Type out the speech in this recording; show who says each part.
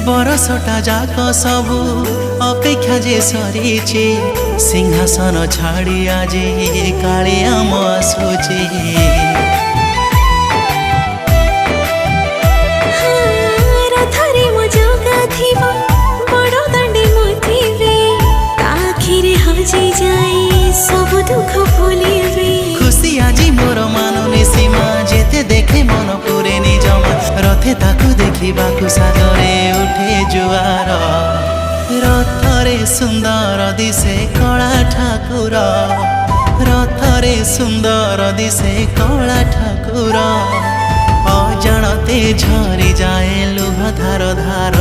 Speaker 1: बरसटा जाक सबू अपेक्षा जे सरीचे सिंहासन छाड़ी आज कालियाम आसुचे खुशी आजी मोर मानुनी सीमा जेते देखे मन पुरे निजमा रथे ताकू देखिबाकू सागरे उठे जुआर रथरे सुंदर दिसे कला ठाकुर रथरे सुंदर दिसे कला ठाकुर अजाणते झरी जाए लुह धार धार